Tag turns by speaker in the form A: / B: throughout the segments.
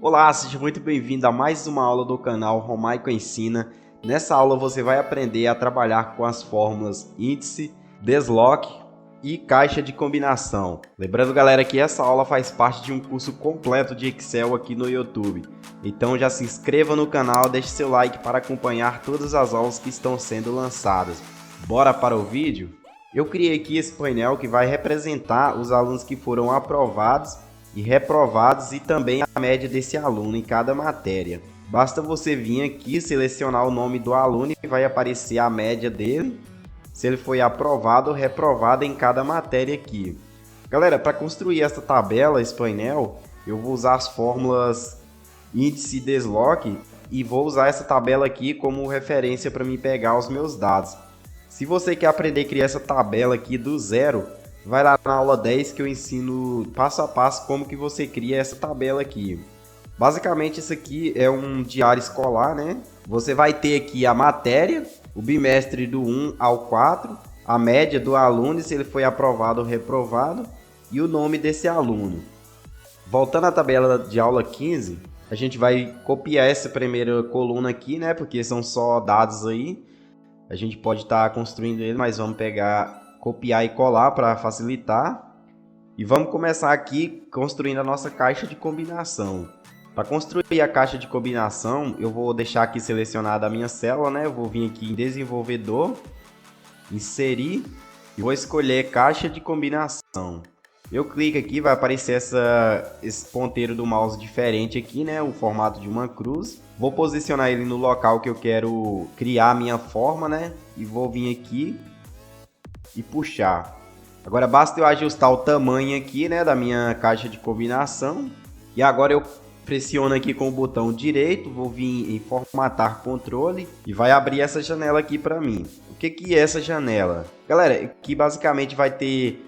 A: Olá, seja muito bem-vindo a mais uma aula do canal Romaico Ensina. Nessa aula você vai aprender a trabalhar com as fórmulas índice, desloque e caixa de combinação. Lembrando, galera, que essa aula faz parte de um curso completo de Excel aqui no YouTube. Então já se inscreva no canal, deixe seu like para acompanhar todas as aulas que estão sendo lançadas. Bora para o vídeo? Eu criei aqui esse painel que vai representar os alunos que foram aprovados e reprovados e também a média desse aluno em cada matéria. Basta você vir aqui, selecionar o nome do aluno e vai aparecer a média dele, se ele foi aprovado ou reprovado em cada matéria aqui. Galera, para construir essa tabela, esse painel, eu vou usar as fórmulas índice e desloque e vou usar essa tabela aqui como referência para me pegar os meus dados. Se você quer aprender a criar essa tabela aqui do zero, vai lá na aula 10 que eu ensino passo a passo como que você cria essa tabela aqui. Basicamente isso aqui é um diário escolar, né? Você vai ter aqui a matéria, o bimestre do 1 ao 4, a média do aluno, se ele foi aprovado ou reprovado, e o nome desse aluno. Voltando à tabela de aula 15, a gente vai copiar essa primeira coluna aqui, né? Porque são só dados aí. A gente pode estar construindo ele, mas vamos copiar e colar para facilitar. E vamos começar aqui construindo a nossa caixa de combinação. Para construir a caixa de combinação, eu vou deixar aqui selecionada a minha célula, né? Eu vou vir aqui em desenvolvedor, inserir e vou escolher caixa de combinação. Eu clico aqui, vai aparecer esse ponteiro do mouse diferente aqui, né? O formato de uma cruz. Vou posicionar ele no local que eu quero criar a minha forma, né? E vou vir aqui e puxar. Agora basta eu ajustar o tamanho aqui, né, da minha caixa de combinação. E agora eu pressiono aqui com o botão direito, vou vir em formatar controle e vai abrir essa janela aqui para mim. O que é essa janela? Galera, aqui basicamente vai ter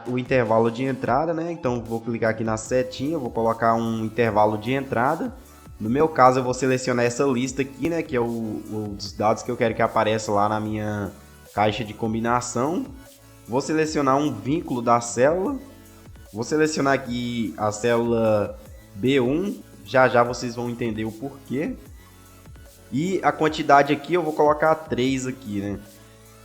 A: o intervalo de entrada, né? Então vou clicar aqui na setinha, vou colocar um intervalo de entrada. No meu caso eu vou selecionar essa lista aqui, né, que é os dados que eu quero que apareça lá na minha caixa de combinação. Vou selecionar um vínculo da célula. Vou selecionar aqui a célula B1. Já vocês vão entender o porquê. E a quantidade aqui eu vou colocar 3 aqui, né?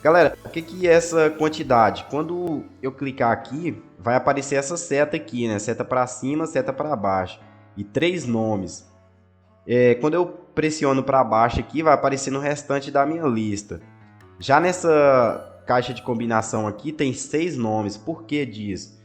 A: Galera, o que é essa quantidade? Quando eu clicar aqui, vai aparecer essa seta aqui, né? Seta para cima, seta para baixo. E 3 nomes. Quando eu pressiono para baixo aqui, vai aparecer no restante da minha lista. Já nessa caixa de combinação aqui tem 6 nomes. Por que disso?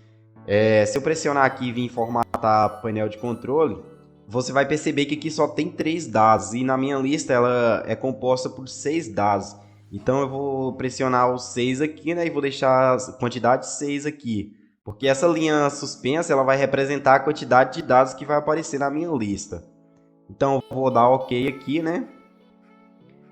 A: Se eu pressionar aqui e vir formatar painel de controle, você vai perceber que aqui só tem 3 dados. E na minha lista ela é composta por 6 dados. Então eu vou pressionar os 6 aqui, né? E vou deixar a quantidade 6 aqui. Porque essa linha suspensa ela vai representar a quantidade de dados que vai aparecer na minha lista. Então eu vou dar OK aqui, né?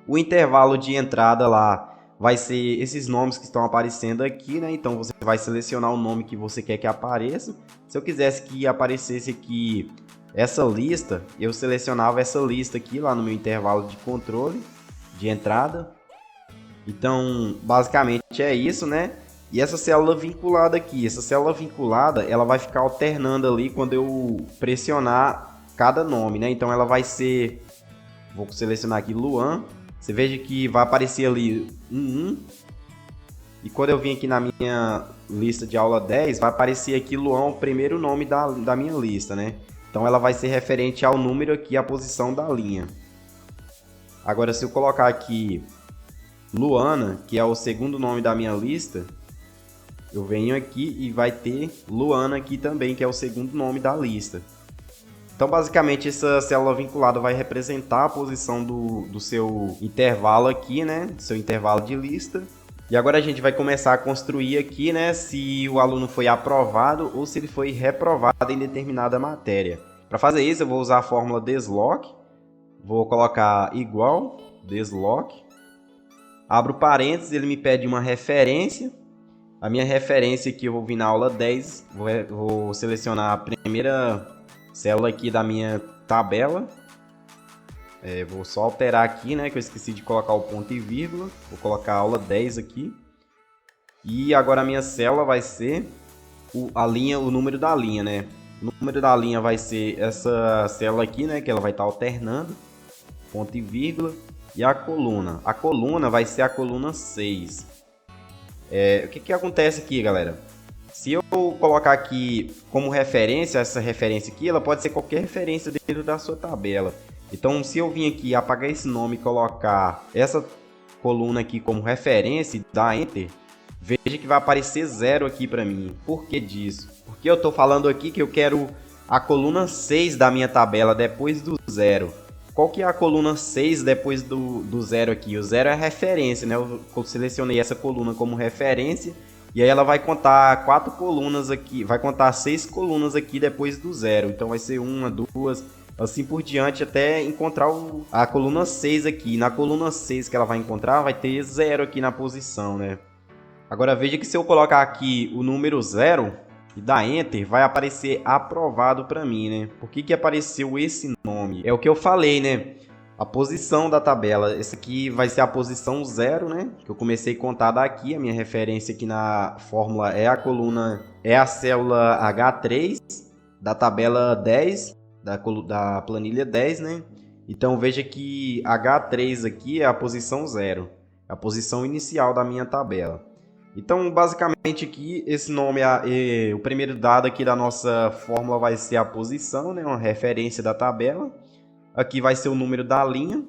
A: O intervalo de entrada lá vai ser esses nomes que estão aparecendo aqui, né? Então você vai selecionar o nome que você quer que apareça. Se eu quisesse que aparecesse aqui essa lista, eu selecionava essa lista aqui lá no meu intervalo de controle de entrada. Então, basicamente é isso, né? E essa célula vinculada aqui, essa célula vinculada, ela vai ficar alternando ali quando eu pressionar cada nome, né? Então ela vai ser, vou selecionar aqui Luan. Você veja que vai aparecer ali 1. E quando eu vim aqui na minha lista de aula 10, vai aparecer aqui Luan, o primeiro nome da minha lista, né? Então ela vai ser referente ao número aqui, a posição da linha. Agora se eu colocar aqui Luana, que é o segundo nome da minha lista, eu venho aqui e vai ter Luana aqui também, que é o segundo nome da lista. Então, basicamente, essa célula vinculada vai representar a posição do seu intervalo aqui, né? Do seu intervalo de lista. E agora a gente vai começar a construir aqui, né? Se o aluno foi aprovado ou se ele foi reprovado em determinada matéria. Para fazer isso, eu vou usar a fórmula desloque. Vou colocar igual, desloque. Abro parênteses, ele me pede uma referência. A minha referência aqui, eu vou vir na aula 10. Vou selecionar a primeira célula aqui da minha tabela. Vou só alterar aqui, né? Que eu esqueci de colocar o ponto e vírgula. Vou colocar a aula 10 aqui. E agora a minha célula vai ser o número da linha, né? O número da linha vai ser essa célula aqui, né? Que ela vai estar alternando. Ponto e vírgula. E a coluna. A coluna vai ser a coluna 6. O que acontece aqui, galera? Se eu colocar aqui como referência, essa referência aqui, ela pode ser qualquer referência dentro da sua tabela. Então, se eu vir aqui apagar esse nome e colocar essa coluna aqui como referência e dar Enter, veja que vai aparecer 0 aqui para mim. Por que disso? Porque eu estou falando aqui que eu quero a coluna 6 da minha tabela depois do 0. Qual que é a coluna 6 depois do 0 aqui? O 0 é a referência, né? Eu selecionei essa coluna como referência e aí ela vai contar 4 colunas aqui, vai contar 6 colunas aqui depois do 0. Então vai ser 1, 2, assim por diante até encontrar a coluna 6 aqui. Na coluna 6 que ela vai encontrar vai ter 0 aqui na posição, né? Agora veja que se eu colocar aqui o número 0 e dar Enter, vai aparecer aprovado para mim, né? Por que apareceu esse nome? É o que eu falei, né? A posição da tabela. Essa aqui vai ser a posição 0, né? Que eu comecei a contar daqui. A minha referência aqui na fórmula é a coluna, é a célula H3 da tabela 10, da planilha 10, né? Então veja que H3 aqui é a posição 0, a posição inicial da minha tabela. Então, basicamente aqui, esse nome, o primeiro dado aqui da nossa fórmula vai ser a posição, né? Uma referência da tabela. Aqui vai ser o número da linha.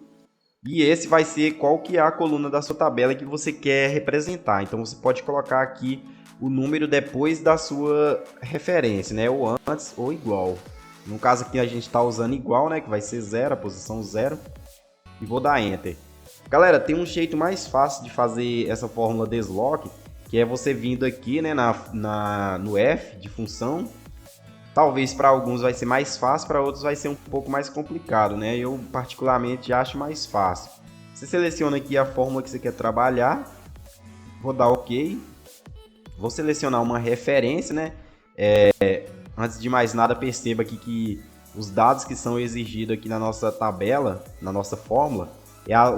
A: E esse vai ser qual que é a coluna da sua tabela que você quer representar. Então, você pode colocar aqui o número depois da sua referência, né? Ou antes ou igual. No caso aqui a gente está usando igual, né? Que vai ser 0, a posição 0. E vou dar Enter. Galera, tem um jeito mais fácil de fazer essa fórmula desloque, que é você vindo aqui, né, no F de função. Talvez para alguns vai ser mais fácil, para outros vai ser um pouco mais complicado, né? Eu particularmente acho mais fácil. Você seleciona aqui a fórmula que você quer trabalhar, vou dar OK. Vou selecionar uma referência, né? Antes de mais nada, perceba aqui que os dados que são exigidos aqui na nossa tabela, na nossa fórmula,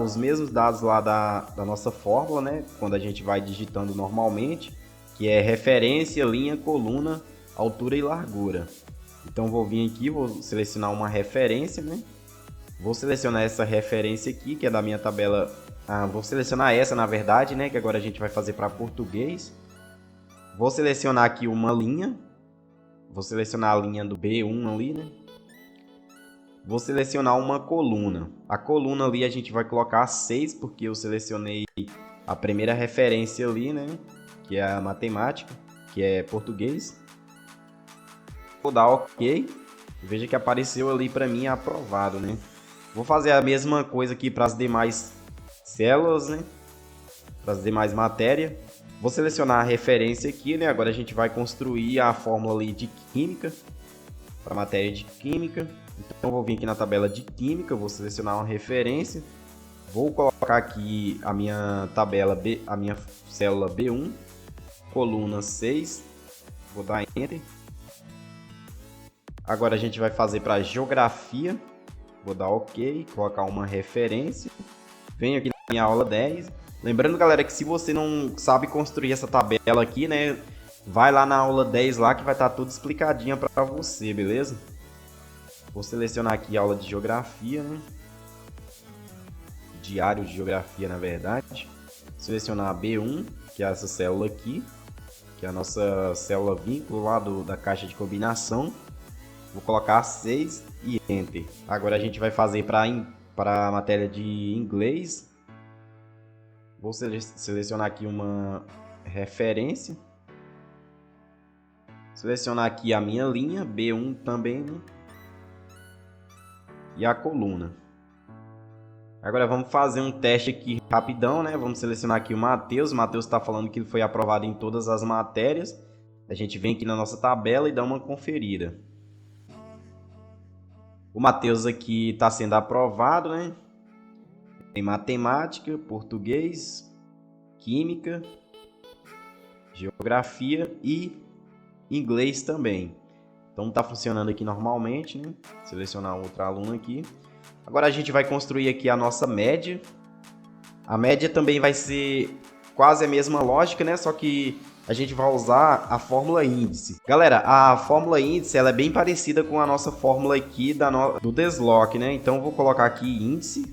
A: os mesmos dados lá da nossa fórmula, né? Quando a gente vai digitando normalmente, que é referência, linha, coluna, altura e largura. Então vou vir aqui, vou selecionar uma referência, né? Vou selecionar essa referência aqui, que é da minha tabela. Vou selecionar essa, na verdade, né? Que agora a gente vai fazer para português. Vou selecionar aqui uma linha. Vou selecionar a linha do B1 ali, né? Vou selecionar uma coluna. A coluna ali a gente vai colocar 6, porque eu selecionei a primeira referência ali, né? Que é a matemática, que é português. Vou dar OK. Veja que apareceu ali para mim aprovado, né? Vou fazer a mesma coisa aqui para as demais células, né? Para as demais matérias. Vou selecionar a referência aqui, né? Agora a gente vai construir a fórmula ali de química, para a matéria de química. Então eu vou vir aqui na tabela de química, vou selecionar uma referência, vou colocar aqui a minha tabela a minha célula B1, coluna 6, vou dar Enter. Agora a gente vai fazer para geografia, vou dar OK, colocar uma referência, venho aqui na minha aula 10. Lembrando, galera, que se você não sabe construir essa tabela aqui, né, vai lá na aula 10 lá que vai estar tudo explicadinha para você, beleza? Vou selecionar aqui a aula de geografia, né? Diário de geografia, na verdade. Selecionar a B1, que é essa célula aqui, que é a nossa célula vínculo lá da caixa de combinação. Vou colocar 6 e Enter. Agora a gente vai fazer para a matéria de inglês. Vou selecionar aqui uma referência. Selecionar aqui a minha linha, B1 também, né? E a coluna. Agora vamos fazer um teste aqui rapidão, né? Vamos selecionar aqui o Matheus. O Matheus está falando que ele foi aprovado em todas as matérias. A gente vem aqui na nossa tabela e dá uma conferida. O Matheus aqui está sendo aprovado, né? Tem matemática, português, química, geografia e inglês também. Então está funcionando aqui normalmente, né? Selecionar outro aluno aqui. Agora a gente vai construir aqui a nossa média. A média também vai ser quase a mesma lógica, né? Só que a gente vai usar a fórmula índice. Galera, a fórmula índice ela é bem parecida com a nossa fórmula aqui do Deslock, né? Então eu vou colocar aqui índice.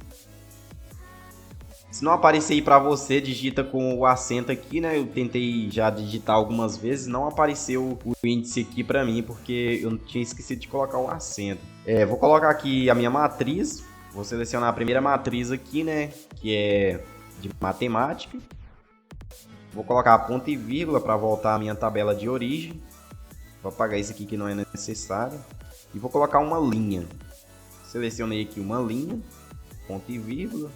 A: Se não aparecer aí para você, digita com o acento aqui, né? Eu tentei já digitar algumas vezes, não apareceu o índice aqui para mim, porque eu tinha esquecido de colocar o acento. Vou colocar aqui a minha matriz, vou selecionar a primeira matriz aqui, né? Que é de matemática. Vou colocar ponto e vírgula para voltar à minha tabela de origem. Vou apagar isso aqui que não é necessário. E vou colocar uma linha. Selecionei aqui uma linha, ponto e vírgula.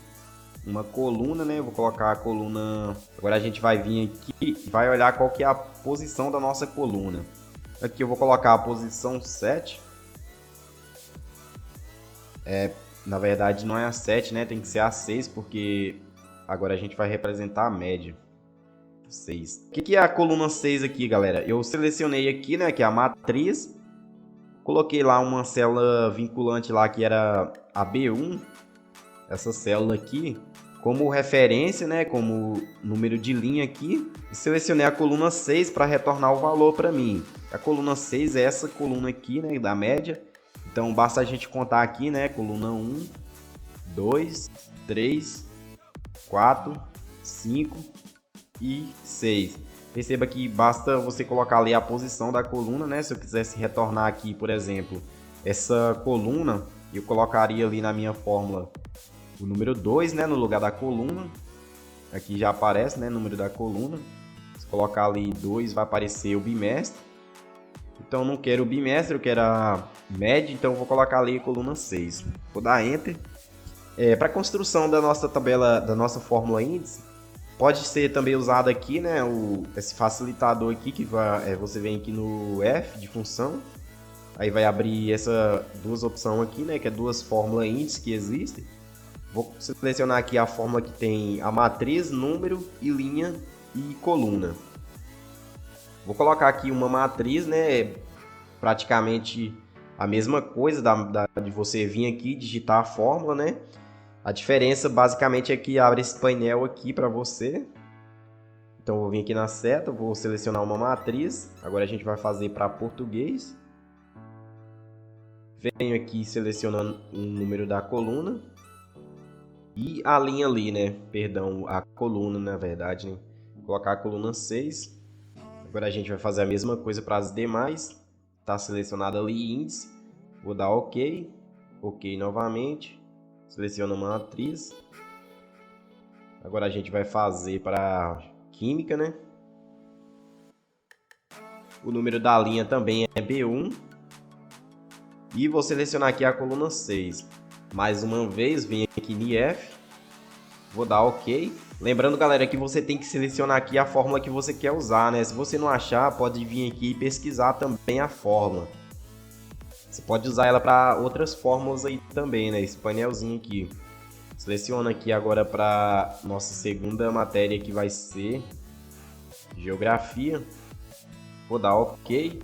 A: Uma coluna, né? Vou colocar a coluna. Agora a gente vai vir aqui e vai olhar qual que é a posição da nossa coluna. Aqui eu vou colocar a posição 7. Na verdade não é a 7, né? Tem que ser a 6, porque agora a gente vai representar a média. 6. O que é a coluna 6 aqui, galera? Eu selecionei aqui, né? Que é a matriz. Coloquei lá uma célula vinculante lá que era a B1. Essa célula aqui como referência, né, como número de linha aqui, e selecionei a coluna 6 para retornar o valor para mim. A coluna 6 é essa coluna aqui, né, da média. Então basta a gente contar aqui, né, coluna 1, 2, 3, 4, 5 e 6. Perceba que basta você colocar ali a posição da coluna, né? Se eu quisesse retornar aqui, por exemplo, essa coluna, eu colocaria ali na minha fórmula o número 2, né, no lugar da coluna. Aqui já aparece, né, número da coluna. Se colocar ali 2, vai aparecer o bimestre. Então não quero o bimestre, eu quero a média, então eu vou colocar ali a coluna 6. Vou dar Enter. Para a construção da nossa tabela, da nossa fórmula índice, pode ser também usado aqui, né, esse facilitador aqui, que você vem aqui no F de função. Aí vai abrir essas duas opções aqui, né, que é duas fórmulas índice que existem. Vou selecionar aqui a fórmula que tem a matriz, número e linha e coluna. Vou colocar aqui uma matriz, né? Praticamente a mesma coisa de você vir aqui digitar a fórmula, né? A diferença basicamente é que abre esse painel aqui para você. Então eu vou vir aqui na seta, vou selecionar uma matriz. Agora a gente vai fazer para português. Venho aqui selecionando o número da coluna. E a linha ali, né? Perdão, a coluna, na verdade, né? Vou colocar a coluna 6. Agora a gente vai fazer a mesma coisa para as demais. Está selecionado ali índice. Vou dar OK. OK novamente. Seleciono uma matriz. Agora a gente vai fazer para química, né? O número da linha também é B1. E vou selecionar aqui a coluna 6. Mais uma vez, venho aqui em F, vou dar OK. Lembrando, galera, que você tem que selecionar aqui a fórmula que você quer usar, né? Se você não achar, pode vir aqui e pesquisar também a fórmula. Você pode usar ela para outras fórmulas aí também, né? Esse painelzinho aqui. Seleciona aqui agora para nossa segunda matéria, que vai ser Geografia. Vou dar OK.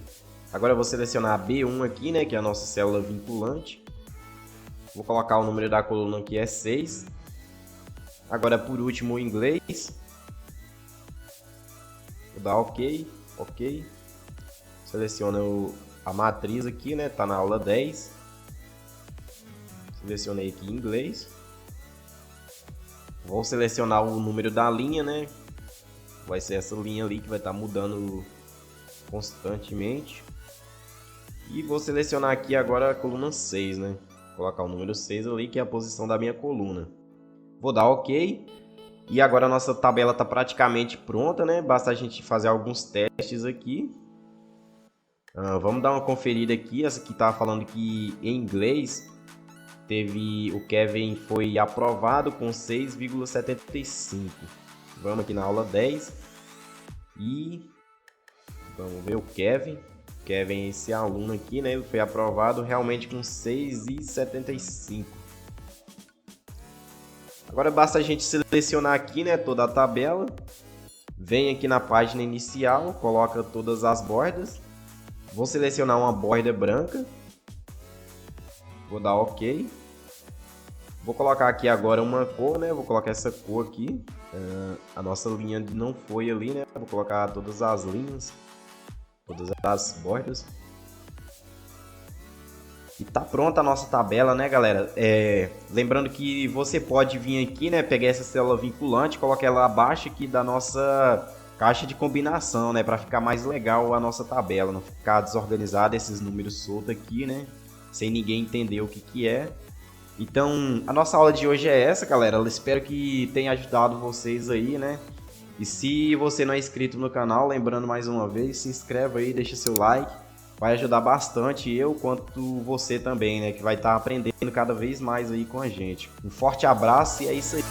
A: Agora eu vou selecionar a B1 aqui, né? Que é a nossa célula vinculante. Vou colocar o número da coluna que é 6. Agora, por último, o inglês. Vou dar OK. OK. Seleciono a matriz aqui, né? Tá na aula 10. Selecionei aqui inglês. Vou selecionar o número da linha, né? Vai ser essa linha ali que vai estar mudando constantemente. E vou selecionar aqui agora a coluna 6, né? Vou colocar o número 6 ali, que é a posição da minha coluna. Vou dar OK. E agora a nossa tabela está praticamente pronta, né? Basta a gente fazer alguns testes aqui. Vamos dar uma conferida aqui. Essa aqui está falando que em inglês o Kevin foi aprovado com 6,75. Vamos aqui na aula 10. E vamos ver o Kevin. Kevin, esse aluno aqui, né? Ele foi aprovado realmente com 6,75. Agora basta a gente selecionar aqui, né, toda a tabela. Vem aqui na página inicial, coloca todas as bordas. Vou selecionar uma borda branca. Vou dar OK. Vou colocar aqui agora uma cor, né? Vou colocar essa cor aqui. A nossa linha não foi ali, né? Vou colocar todas as linhas, todas as bordas. E tá pronta a nossa tabela, né, galera? Lembrando que você pode vir aqui, né, pegar essa célula vinculante, colocar ela abaixo aqui da nossa caixa de combinação, né, para ficar mais legal a nossa tabela, não ficar desorganizada esses números soltos aqui, né, sem ninguém entender o que que é. Então, a nossa aula de hoje é essa, galera. Eu espero que tenha ajudado vocês aí, né? E se você não é inscrito no canal, lembrando mais uma vez, se inscreve aí, deixa seu like. Vai ajudar bastante eu, quanto você também, né? Que vai estar aprendendo cada vez mais aí com a gente. Um forte abraço e é isso aí.